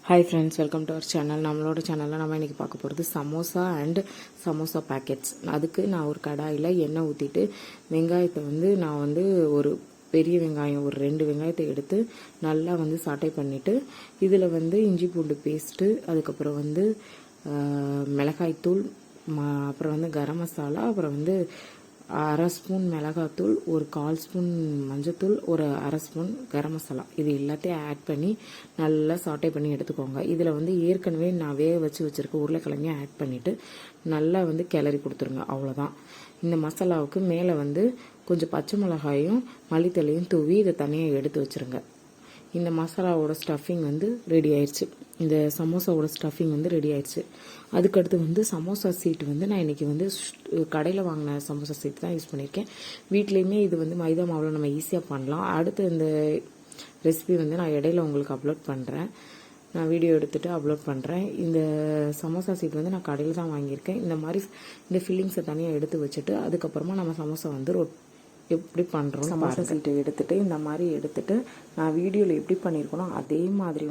Hi friends, welcome to our channel. நம்மளோட சேனலில் நம்ம இன்றைக்கி பார்க்க போகிறது சமோசா அண்ட் சமோசா பேக்கெட்ஸ். அதுக்கு நான் ஒரு கடாயில் எண்ணெய் ஊற்றிட்டு வெங்காயத்தை நான் ஒரு பெரிய வெங்காயம் ஒரு 2 வெங்காயத்தை எடுத்து நல்லா சாட்டை பண்ணிவிட்டு இதில் இஞ்சி பூண்டு பேஸ்ட்டு, அதுக்கப்புறம் மிளகாய்த்தூள், அப்புறம் கரம் மசாலா, அப்புறம் அரை ஸ்பூன் மிளகாத்தூள், ஒரு 1/4 ஸ்பூன் மஞ்சத்தூள், ஒரு அரை ஸ்பூன் கரம் மசாலா, இது எல்லாத்தையும் ஆட் பண்ணி நல்லா சாட்டை பண்ணி எடுத்துக்கோங்க. இதில் ஏற்கனவே நான் வேக வச்சுருக்க உருளைக்கிழங்கையும் ஆட் பண்ணிவிட்டு நல்லா கிளறி கொடுத்துருங்க. அவ்வளோதான். இந்த மசாலாவுக்கு மேலே கொஞ்சம் பச்சை மிளகாயும் மல்லித்தலையும் தூவி இதை தனியாக எடுத்து வச்சுருங்க. இந்த மசாலாவோட ஸ்டஃபிங் ரெடி ஆயிடுச்சு. இந்த சமோசாவோட ஸ்டஃபிங் ரெடி ஆயிடுச்சு. அதுக்கடுத்து சமோசா சீட் நான் இன்றைக்கி கடையில் வாங்கின சமோசா சீட் தான் யூஸ் பண்ணியிருக்கேன். வீட்லேயுமே இது மைதா மாவில் நம்ம ஈஸியாக பண்ணலாம். அடுத்து இந்த ரெசிபி நான் இடையில உங்களுக்கு அப்லோட் பண்ணுறேன். நான் வீடியோ எடுத்துகிட்டு அப்லோட் பண்ணுறேன். இந்த சமோசா சீட் நான் கடையில் தான் வாங்கியிருக்கேன். இந்த மாதிரி இந்த ஃபில்லிங்ஸை தனியாக எடுத்து வச்சுட்டு அதுக்கப்புறமா நம்ம சமோசா எப்படி பண்ணுறோம். சமோசா சீட்டை எடுத்துகிட்டு இந்த மாதிரி எடுத்துகிட்டு நான் வீடியோவில் எப்படி பண்ணியிருக்கணும் அதே மாதிரி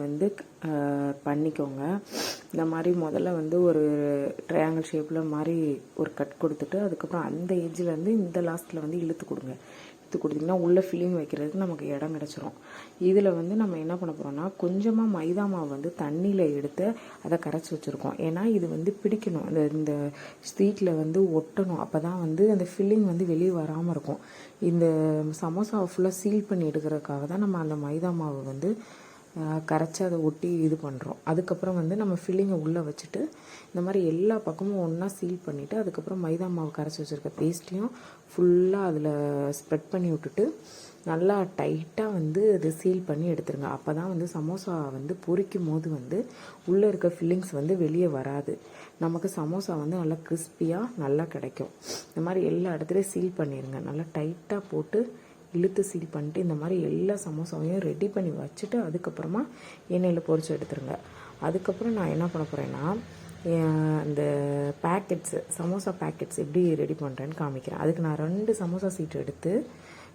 பண்ணிக்கோங்க. இந்த மாதிரி முதல்ல ஒரு ட்ரையாங்கிள் ஷேப்பில் மாதிரி ஒரு கட் கொடுத்துட்டு அதுக்கப்புறம் அந்த எட்ஜிலேருந்து இந்த லாஸ்ட்டில் இழுத்து கொடுங்க. கொடுத்தீங்கன்னா உள்ள ஃபில்லிங் வைக்கிறதுக்கு நமக்கு இடம் கிடச்சிரும். இதில் நம்ம என்ன பண்ண போகிறோம்னா கொஞ்சமாக மைதா மாவு தண்ணியில் எடுத்து அதை கரைச்சி வச்சுருக்கோம். ஏன்னா இது பிடிக்கணும், இந்த ஸ்வீட்டில் ஒட்டணும். அப்போ தான் அந்த ஃபில்லிங் வெளியே வராமல் இருக்கும். இந்த சமோசாவை ஃபுல்லாக சீல் பண்ணி எடுக்கிறதுக்காக தான் நம்ம அந்த மைதா மாவு கரைச்சி அதை ஒட்டி இது பண்ணுறோம். அதுக்கப்புறம் நம்ம ஃபில்லிங்கை உள்ளே வச்சுட்டு இந்த மாதிரி எல்லா பக்கமும் ஒன்றா சீல் பண்ணிவிட்டு அதுக்கப்புறம் மைதா மாவு கரைச்சி வச்சுருக்க பேஸ்ட்டையும் ஃபுல்லாக அதில் ஸ்ப்ரெட் பண்ணி விட்டுட்டு நல்லா டைட்டாக அது சீல் பண்ணி எடுத்துருங்க. அப்போ தான் சமோசா பொரிக்கும் போது உள்ளே இருக்க ஃபில்லிங்ஸ் வெளியே வராது. நமக்கு சமோசா நல்லா கிறிஸ்பியாக நல்லா கிடைக்கும். இந்த மாதிரி எல்லா இடத்துலையும் சீல் பண்ணிடுங்க. நல்லா டைட்டாக போட்டு இழுத்து சீல் பண்ணிட்டு இந்த மாதிரி எல்லா சமோசாவையும் ரெடி பண்ணி வச்சுட்டு அதுக்கப்புறமா எண்ணெயில் பொரிச்சு எடுத்துருங்க. அதுக்கப்புறம் நான் என்ன பண்ண போகிறேன்னா இந்த பேக்கெட்ஸு சமோசா பேக்கெட்ஸ் எப்படி ரெடி பண்ணுறேன்னு காமிக்கிறேன். அதுக்கு நான் 2 சமோசா சீட்டு எடுத்து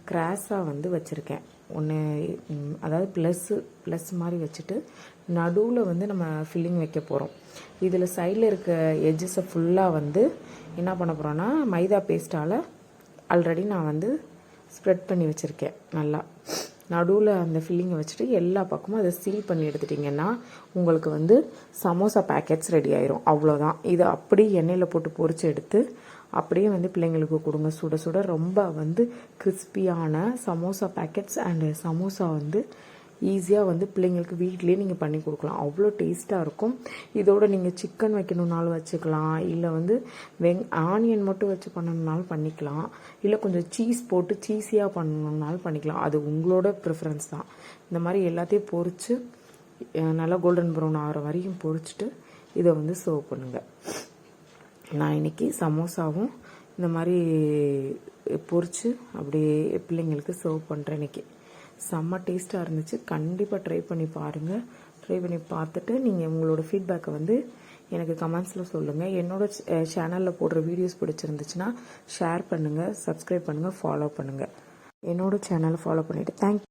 கிராஸாக வச்சுருக்கேன். ஒன்று அதாவது ப்ளஸ் மாதிரி வச்சுட்டு நடுவில் நம்ம ஃபில்லிங் வைக்க போகிறோம். இதில் சைடில் இருக்க எட்ஜஸை ஃபுல்லாக என்ன பண்ண போகிறோன்னா மைதா பேஸ்ட்டால் ஆல்ரெடி நான் ஸ்ப்ரெட் பண்ணி வச்சுருக்கேன். நல்லா நடுவில் அந்த ஃபில்லிங்கை வச்சுட்டு எல்லா பக்கமும் அதை சீல் பண்ணி எடுத்துட்டிங்கன்னா உங்களுக்கு சமோசா பேக்கெட்ஸ் ரெடி ஆயிரும். அவ்வளோதான். இதை அப்படியே எண்ணெயில் போட்டு பொரிச்சு எடுத்து அப்படியே பிள்ளைங்களுக்கு கொடுங்க. சுட சுட ரொம்ப கிறிஸ்பியான சமோசா பேக்கெட்ஸ் அண்டு சமோசா ஈஸியாக பிள்ளைங்களுக்கு வீட்லேயே நீங்கள் பண்ணி கொடுக்கலாம். அவ்வளோ டேஸ்ட்டாக இருக்கும். இதோட நீங்கள் சிக்கன் வைக்கணுன்னாலும் வச்சுக்கலாம், இல்லை ஆனியன் மட்டும் வச்சு பண்ணணுன்னாலும் பண்ணிக்கலாம், இல்லை கொஞ்சம் சீஸ் போட்டு சீஸியாக பண்ணணுன்னாலும் பண்ணிக்கலாம். அது உங்களோட ப்ரிஃபரன்ஸ் தான். இந்த மாதிரி எல்லாத்தையும் பொரித்து நல்லா கோல்டன் ப்ரௌன் ஆகிற வரையும் பொரிச்சிட்டு இதை சர்வ் பண்ணுங்கள். நான் இன்றைக்கி சமோசாவும் இந்த மாதிரி பொரித்து அப்படியே பிள்ளைங்களுக்கு சர்வ் பண்ணுறேன். இன்றைக்கி செம்ம டேஸ்ட்டாக இருந்துச்சு. கண்டிப்பாக ட்ரை பண்ணி பாருங்கள். ட்ரை பண்ணி பார்த்துட்டு நீங்கள் உங்களோட ஃபீட்பேக்கை எனக்கு கமெண்ட்ஸில் சொல்லுங்கள். என்னோட சேனலில் போடுற வீடியோஸ் பிடிச்சிருந்துச்சுன்னா ஷேர் பண்ணுங்கள், சப்ஸ்கிரைப் பண்ணுங்கள், ஃபாலோ பண்ணுங்கள். என்னோட சேனலை ஃபாலோ பண்ணிவிட்டு தேங்க்யூ.